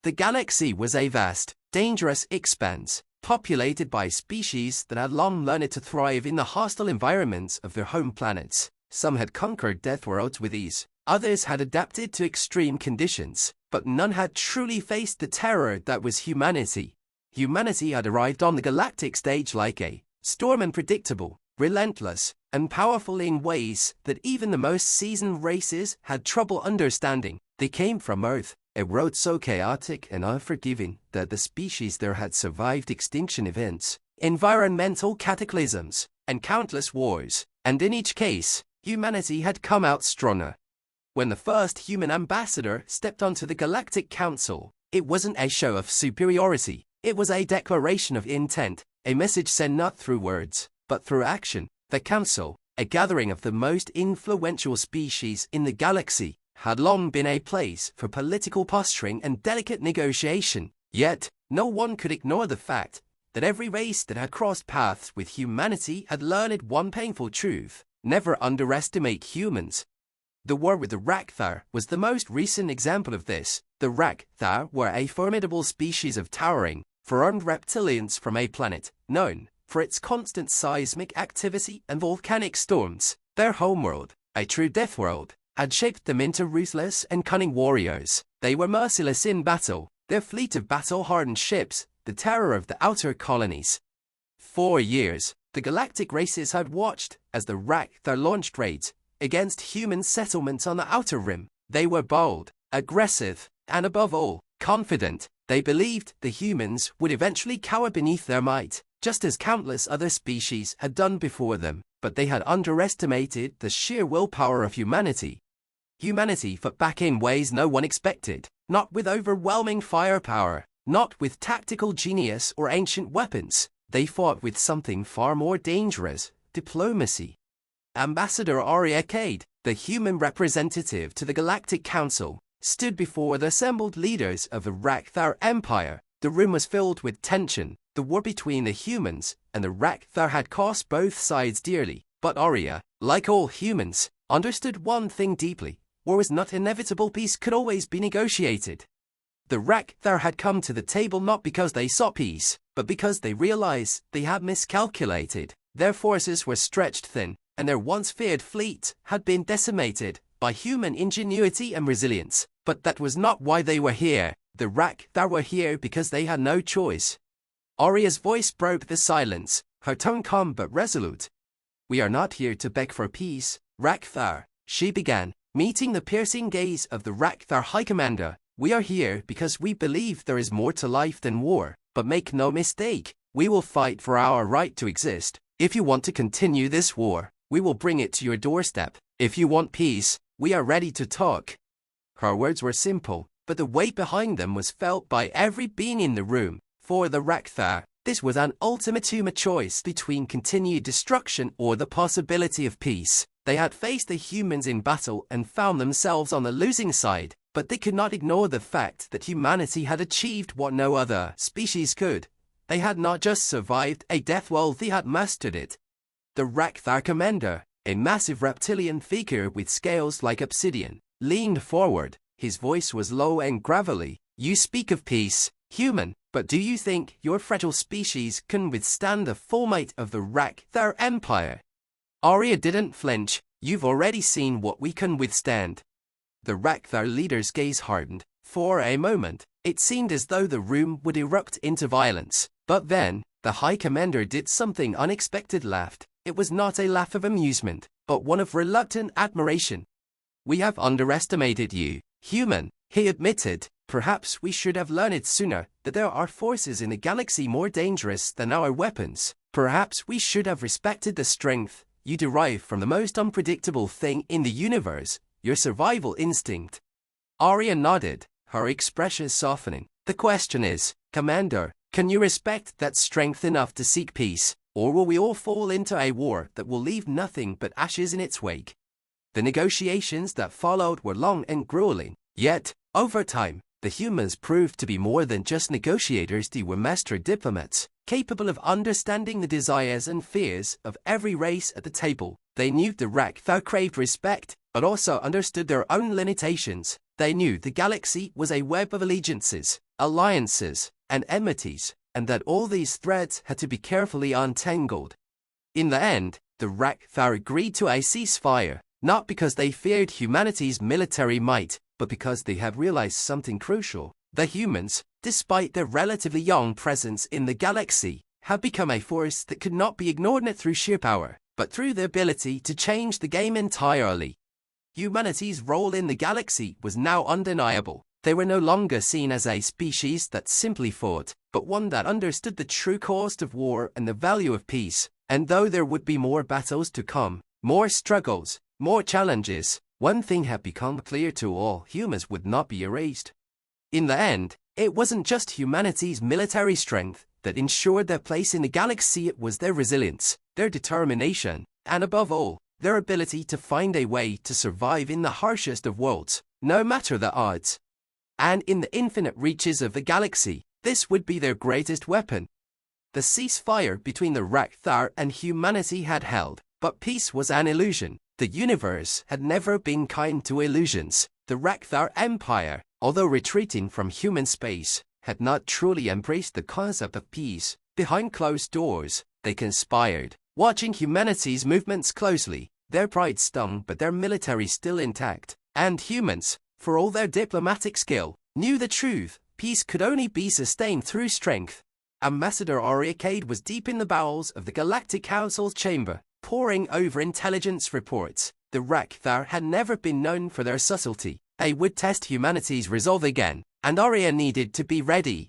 The galaxy was a vast, dangerous expanse, populated by species that had long learned to thrive in the hostile environments of their home planets. Some had conquered Deathworlds with ease, others had adapted to extreme conditions, but none had truly faced the terror that was humanity. Humanity had arrived on the galactic stage like a storm, unpredictable, relentless, and powerful in ways that even the most seasoned races had trouble understanding. They came from Earth, a world so chaotic and unforgiving that the species there had survived extinction events, environmental cataclysms, and countless wars, and in each case, humanity had come out stronger. When the first human ambassador stepped onto the Galactic Council, it wasn't a show of superiority, it was a declaration of intent, a message sent not through words, but through action. The Council, a gathering of the most influential species in the galaxy, had long been a place for political posturing and delicate negotiation. Yet, no one could ignore the fact that every race that had crossed paths with humanity had learned one painful truth: never underestimate humans. The war with the Rakthar was the most recent example of this. The Rakthar were a formidable species of towering, fur-armed reptilians from a planet known for its constant seismic activity and volcanic storms. Their homeworld, a true death world, had shaped them into ruthless and cunning warriors. They were merciless in battle, their fleet of battle-hardened ships, the terror of the outer colonies. For years, the galactic races had watched as the Rakthar launched raids against human settlements on the outer rim. They were bold, aggressive, and above all, confident. They believed the humans would eventually cower beneath their might, just as countless other species had done before them, but they had underestimated the sheer willpower of humanity. Humanity fought back in ways no one expected, not with overwhelming firepower, not with tactical genius or ancient weapons. They fought with something far more dangerous: diplomacy. Ambassador RE051, the human representative to the Galactic Council, stood before the assembled leaders of the Rakthar Empire. The room was filled with tension. The war between the humans and the Rakthar had cost both sides dearly, but Arya, like all humans, understood one thing deeply: war was not inevitable, peace could always be negotiated. The Rakthar had come to the table not because they sought peace, but because they realized they had miscalculated. Their forces were stretched thin, and their once feared fleet had been decimated by human ingenuity and resilience. But that was not why they were here. The Rakthar were here because they had no choice. Arya's voice broke the silence, her tone calm but resolute. "We are not here to beg for peace, Rakthar," she began, meeting the piercing gaze of the Rakthar High Commander. "We are here because we believe there is more to life than war. But make no mistake, we will fight for our right to exist. If you want to continue this war, we will bring it to your doorstep. If you want peace, we are ready to talk." Her words were simple, but the weight behind them was felt by every being in the room. For the Rakthar, this was an ultimatum, a choice between continued destruction or the possibility of peace. They had faced the humans in battle and found themselves on the losing side, but they could not ignore the fact that humanity had achieved what no other species could. They had not just survived a death world, they had mastered it. The Rakthar commander, a massive reptilian figure with scales like obsidian, leaned forward. His voice was low and gravelly. "You speak of peace, human, but do you think your fragile species can withstand the full might of the Rakthar Empire?" Arya didn't flinch. "You've already seen what we can withstand." The Rakthar leader's gaze hardened. For a moment, it seemed as though the room would erupt into violence. But then, the High Commander did something unexpected, laughed. It was not a laugh of amusement, but one of reluctant admiration. "We have underestimated you, human," he admitted. "Perhaps we should have learned sooner that there are forces in the galaxy more dangerous than our weapons. Perhaps we should have respected the strength you derive from the most unpredictable thing in the universe, your survival instinct." Arya nodded, her expression softening. "The question is, Commander, can you respect that strength enough to seek peace, or will we all fall into a war that will leave nothing but ashes in its wake?" The negotiations that followed were long and grueling, yet, over time, the humans proved to be more than just negotiators. They were master diplomats, capable of understanding the desires and fears of every race at the table. They knew the Rakthar craved respect, but also understood their own limitations. They knew the galaxy was a web of allegiances, alliances, and enmities, and that all these threads had to be carefully untangled. In the end, the Rakthar agreed to a ceasefire, not because they feared humanity's military might, but because they had realized something crucial. The humans, despite their relatively young presence in the galaxy, have become a force that could not be ignored not through sheer power, but through the ability to change the game entirely. Humanity's role in the galaxy was now undeniable. They were no longer seen as a species that simply fought, but one that understood the true cost of war and the value of peace. And though there would be more battles to come, more struggles, more challenges, one thing had become clear to all: humans would not be erased. In the end, it wasn't just humanity's military strength that ensured their place in the galaxy, it was their resilience, their determination, and above all, their ability to find a way to survive in the harshest of worlds, no matter the odds. And in the infinite reaches of the galaxy, this would be their greatest weapon. The ceasefire between the Rakthar and humanity had held, but peace was an illusion. The universe had never been kind to illusions. The Rakthar Empire, although retreating from human space, had not truly embraced the concept of peace. Behind closed doors, they conspired, watching humanity's movements closely. Their pride stung, but their military still intact. And humans, for all their diplomatic skill, knew the truth: peace could only be sustained through strength. Ambassador RE051 was deep in the bowels of the Galactic Council's chamber, poring over intelligence reports. The Rakthar had never been known for their subtlety. They would test humanity's resolve again, and Arya needed to be ready.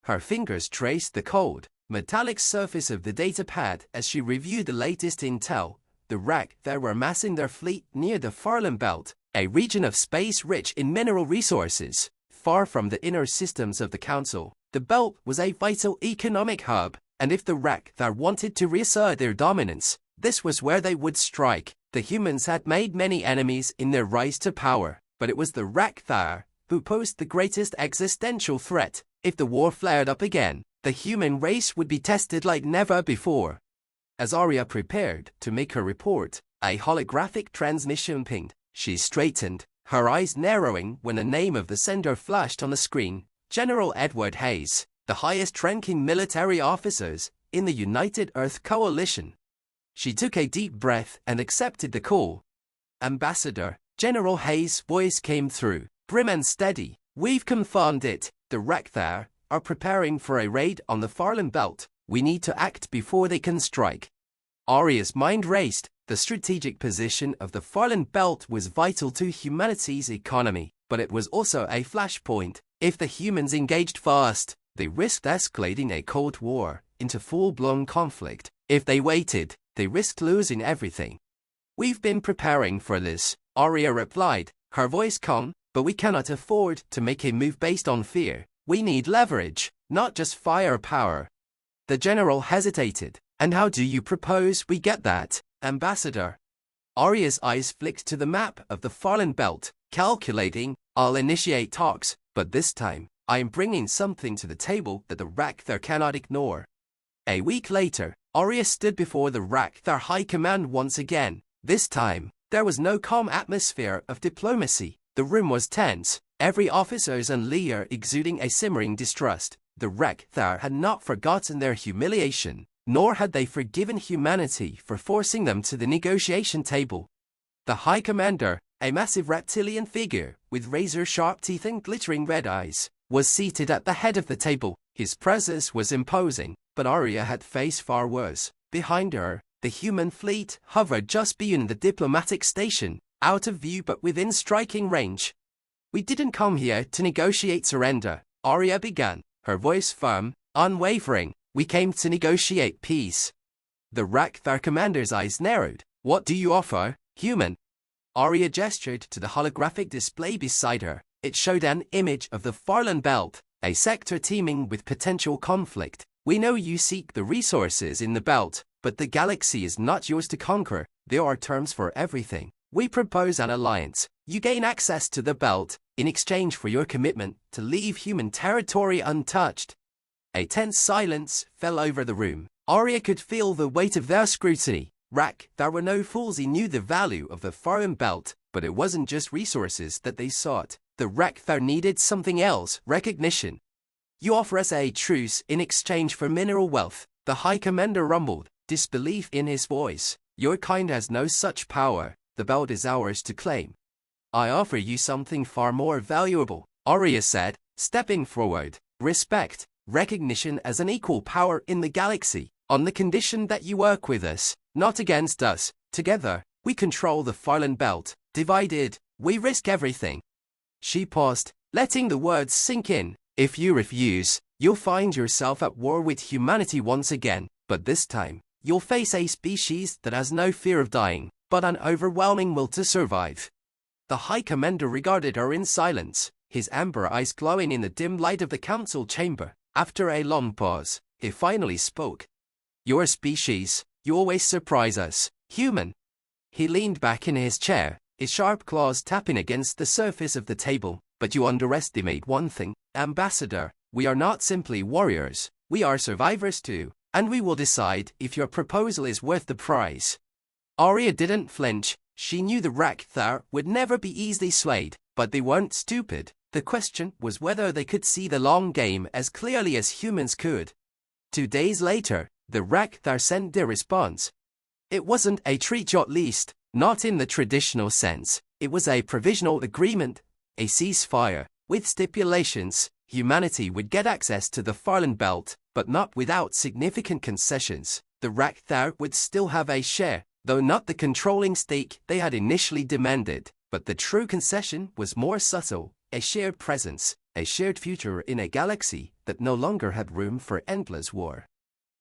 Her fingers traced the cold, metallic surface of the datapad as she reviewed the latest intel. The Rakthar were massing their fleet near the Farlan Belt, a region of space rich in mineral resources, far from the inner systems of the Council. The belt was a vital economic hub, and if the Rakthar wanted to reassert their dominance, this was where they would strike. The humans had made many enemies in their rise to power, but it was the Rakthar who posed the greatest existential threat. If the war flared up again, the human race would be tested like never before. As Arya prepared to make her report, a holographic transmission pinged. She straightened, her eyes narrowing when the name of the sender flashed on the screen: General Edward Hayes, the highest-ranking military officers in the United Earth Coalition. She took a deep breath and accepted the call. Ambassador, General Hayes' voice came through, grim and steady. We've confirmed it. The Rakthar are preparing for a raid on the Farlan Belt. We need to act before they can strike. Arya's mind raced. The strategic position of the Farlan Belt was vital to humanity's economy, but it was also a flashpoint. If the humans engaged fast, they risked escalating a Cold War into full-blown conflict. If they waited, they risked losing everything. We've been preparing for this, Arya replied, her voice calm, but we cannot afford to make a move based on fear. We need leverage, not just firepower. The general hesitated. And how do you propose we get that, Ambassador? Arya's eyes flicked to the map of the Farlan Belt, calculating. I'll initiate talks, but this time, I am bringing something to the table that the Rakthar cannot ignore. A week later, Arya stood before the Rakthar High Command once again. This time, there was no calm atmosphere of diplomacy. The room was tense, every officer's and leader exuding a simmering distrust. The Rakthar had not forgotten their humiliation, nor had they forgiven humanity for forcing them to the negotiation table. The High Commander, a massive reptilian figure with razor-sharp teeth and glittering red eyes, was seated at the head of the table. His presence was imposing, but Arya had faced far worse. Behind her, the human fleet hovered just beyond the diplomatic station, out of view but within striking range. We didn't come here to negotiate surrender, Arya began, her voice firm, unwavering. We came to negotiate peace. The Rakthar commander's eyes narrowed. What do you offer, human? Arya gestured to the holographic display beside her. It showed an image of the Farlan Belt, a sector teeming with potential conflict. We know you seek the resources in the belt, but the galaxy is not yours to conquer. There are terms for everything. We propose an alliance. You gain access to the belt in exchange for your commitment to leave human territory untouched. A tense silence fell over the room. Arya could feel the weight of their scrutiny. There were no fools. He knew the value of the Farlan Belt, but it wasn't just resources that they sought. The Rakthar needed something else: recognition. You offer us a truce in exchange for mineral wealth. The High Commander rumbled, disbelief in his voice. Your kind has no such power. The belt is ours to claim. I offer you something far more valuable, Arya said, stepping forward. Respect, recognition as an equal power in the galaxy, on the condition that you work with us, not against us. Together, we control the Farland Belt. Divided, we risk everything. She paused, letting the words sink in. If you refuse, you'll find yourself at war with humanity once again, but this time, you'll face a species that has no fear of dying, but an overwhelming will to survive. The High Commander regarded her in silence, his amber eyes glowing in the dim light of the council chamber. After a long pause, he finally spoke. Your species, you always surprise us, human. He leaned back in his chair, his sharp claws tapping against the surface of the table. But you underestimate one thing, Ambassador. We are not simply warriors, we are survivors too, and we will decide if your proposal is worth the price. Arya didn't flinch. She knew the Rakthar would never be easily swayed, but they weren't stupid. The question was whether they could see the long game as clearly as humans could. 2 days later, the Rakthar sent their response. It wasn't a treaty, at least, not in the traditional sense. It was a provisional agreement, a ceasefire, with stipulations. Humanity would get access to the Farland Belt, but not without significant concessions. The Rakthar would still have a share, though not the controlling stake they had initially demanded. But the true concession was more subtle, a shared presence, a shared future in a galaxy that no longer had room for endless war.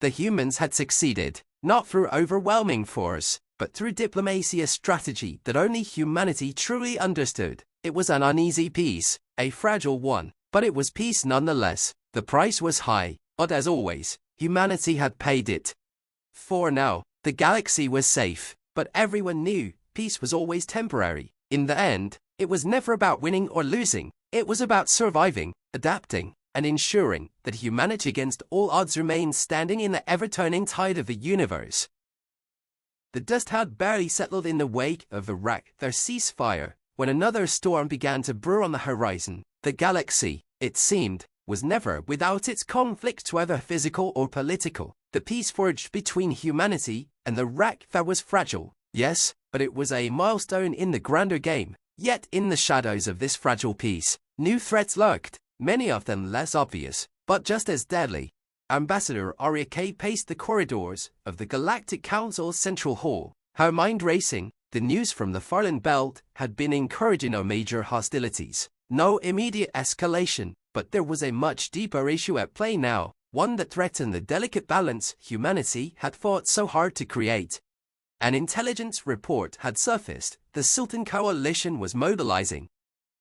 The humans had succeeded, not through overwhelming force, but through diplomacy, a strategy that only humanity truly understood. It was an uneasy peace, a fragile one, but it was peace nonetheless. The price was high, but as always, humanity had paid it. For now, the galaxy was safe, but everyone knew peace was always temporary. In the end, it was never about winning or losing. It was about surviving, adapting, and ensuring that humanity against all odds remained standing in the ever-turning tide of the universe. The dust had barely settled in the wake of the Rakthar ceasefire when another storm began to brew on the horizon. The galaxy, it seemed, was never without its conflicts, whether physical or political. The peace forged between humanity and the Rakthar was fragile, yes, but it was a milestone in the grander game. Yet in the shadows of this fragile peace, new threats lurked, many of them less obvious, but just as deadly. Ambassador Arya K paced the corridors of the Galactic Council's central hall, her mind racing. The news from the Farland Belt had been encouraging no major hostilities, no immediate escalation, but there was a much deeper issue at play now, one that threatened the delicate balance humanity had fought so hard to create. An intelligence report had surfaced. The Sultan coalition was mobilizing.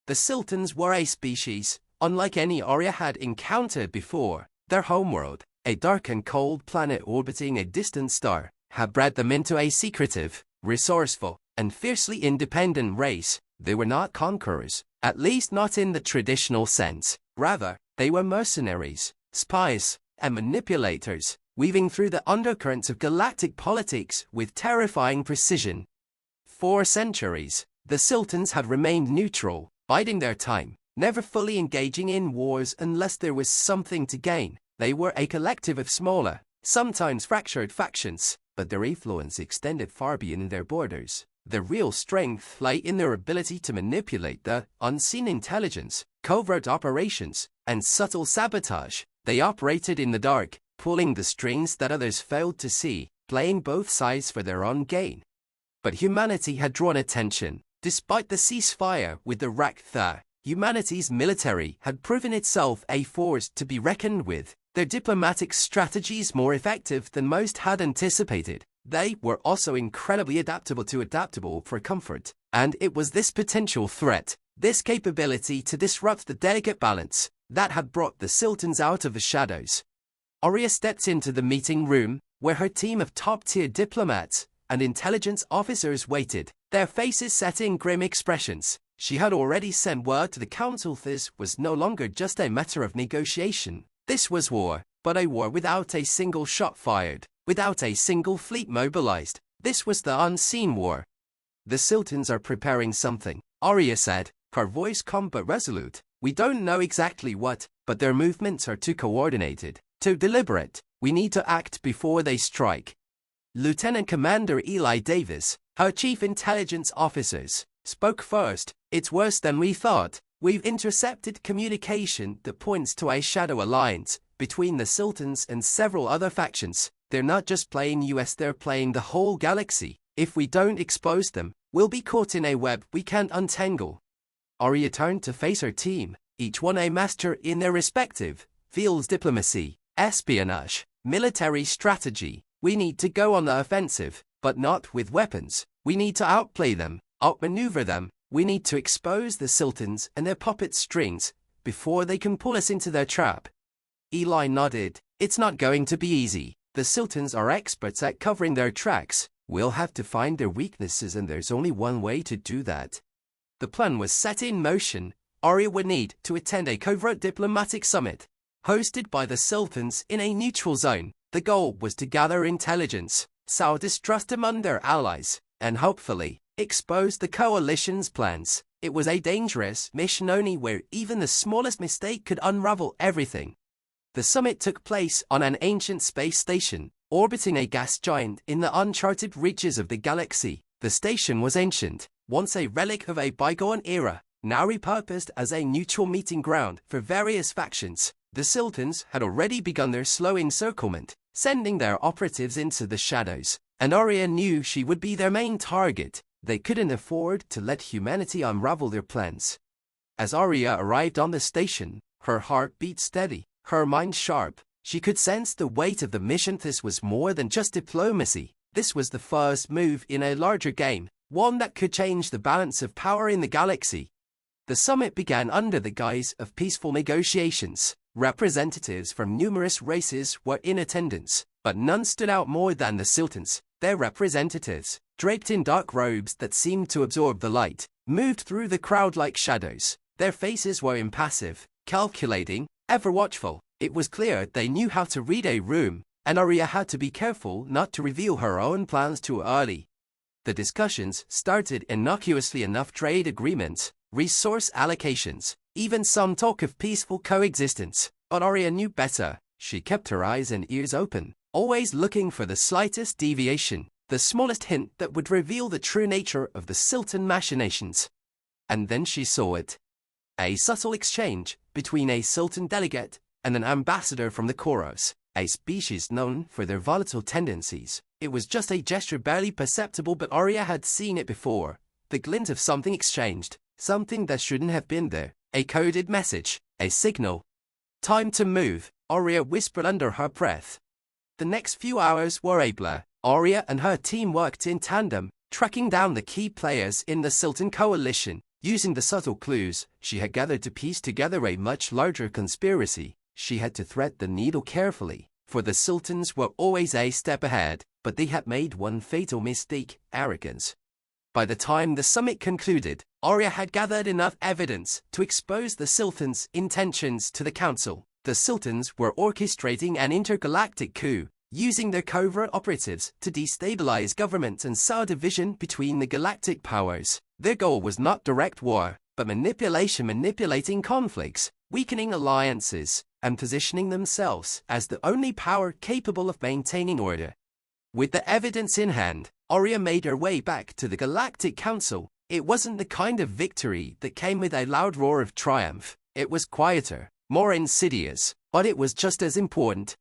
The Sultans were a species unlike any Arya had encountered before. Their homeworld, a dark and cold planet orbiting a distant star, had bred them into a secretive, resourceful, and fiercely independent race. They were not conquerors, at least not in the traditional sense. Rather, they were mercenaries, spies, and manipulators, weaving through the undercurrents of galactic politics with terrifying precision. For centuries, the Sultans had remained neutral, biding their time, never fully engaging in wars unless there was something to gain. They were a collective of smaller, sometimes fractured factions, but their influence extended far beyond their borders. Their real strength lay in their ability to manipulate the unseen intelligence, covert operations, and subtle sabotage. They operated in the dark, pulling the strings that others failed to see, playing both sides for their own gain. But humanity had drawn attention. Despite the ceasefire with the Rakthar, humanity's military had proven itself a force to be reckoned with, their diplomatic strategies more effective than most had anticipated. They were also incredibly adaptable for comfort, and it was this potential threat, this capability to disrupt the delicate balance, that had brought the Sultans out of the shadows. Arya stepped into the meeting room, where her team of top-tier diplomats and intelligence officers waited, their faces set in grim expressions. She had already sent word to the council this was no longer just a matter of negotiation. This was war, but a war without a single shot fired, without a single fleet mobilized. This was the unseen war. The Sultans are preparing something, Arya said, her voice calm but resolute. We don't know exactly what, but their movements are too coordinated, too deliberate. We need to act before they strike. Lieutenant Commander Eli Davis, her chief intelligence officers, spoke first. It's worse than we thought. We've intercepted communication that points to a shadow alliance between the Sultans and several other factions. They're not just playing US, they're playing the whole galaxy. If we don't expose them, we'll be caught in a web we can't untangle. Arya turned to face her team, each one a master in their respective fields: diplomacy, espionage, military strategy. We need to go on the offensive, but not with weapons. We need to outplay them, outmaneuver them. We need to expose the Sultans and their puppet strings before they can pull us into their trap. Eli nodded. It's not going to be easy. The Sultans are experts at covering their tracks. We'll have to find their weaknesses, and there's only one way to do that. The plan was set in motion. Arya would need to attend a covert diplomatic summit, hosted by the Sultans in a neutral zone. The goal was to gather intelligence, sow distrust among their allies, and hopefully expose the coalition's plans. It was a dangerous mission, only where even the smallest mistake could unravel everything. The summit took place on an ancient space station, orbiting a gas giant in the uncharted reaches of the galaxy. The station was ancient, once a relic of a bygone era, now repurposed as a neutral meeting ground for various factions. The Sultans had already begun their slow encirclement, sending their operatives into the shadows, and Arya knew she would be their main target. They couldn't afford to let humanity unravel their plans. As Arya arrived on the station, her heart beat steady, her mind sharp. She could sense the weight of the mission. This was more than just diplomacy. This was the first move in a larger game, one that could change the balance of power in the galaxy. The summit began under the guise of peaceful negotiations. Representatives from numerous races were in attendance, but none stood out more than the Sultans. Their representatives, draped in dark robes that seemed to absorb the light, moved through the crowd like shadows. Their faces were impassive, calculating, ever watchful. It was clear they knew how to read a room, and Arya had to be careful not to reveal her own plans too early. The discussions started innocuously enough: trade agreements, resource allocations, even some talk of peaceful coexistence. But Arya knew better. She kept her eyes and ears open, always looking for the slightest deviation, the smallest hint that would reveal the true nature of the Sultan machinations. And then she saw it. A subtle exchange between a Sultan delegate and an ambassador from the Koros, a species known for their volatile tendencies. It was just a gesture, barely perceptible, but Arya had seen it before. The glint of something exchanged, something that shouldn't have been there. A coded message, a signal. Time to move, Arya whispered under her breath. The next few hours were a blur. Arya and her team worked in tandem, tracking down the key players in the Sultan coalition. Using the subtle clues she had gathered to piece together a much larger conspiracy, she had to thread the needle carefully, for the Sultans were always a step ahead, but they had made one fatal mistake: arrogance. By the time the summit concluded, Arya had gathered enough evidence to expose the Sultans' intentions to the Council. The Sultans were orchestrating an intergalactic coup, using their covert operatives to destabilize government and sow division between the galactic powers. Their goal was not direct war, but manipulation, manipulating conflicts, weakening alliances, and positioning themselves as the only power capable of maintaining order. With the evidence in hand, Arya made her way back to the Galactic Council. It wasn't the kind of victory that came with a loud roar of triumph. It was quieter, more insidious, but it was just as important.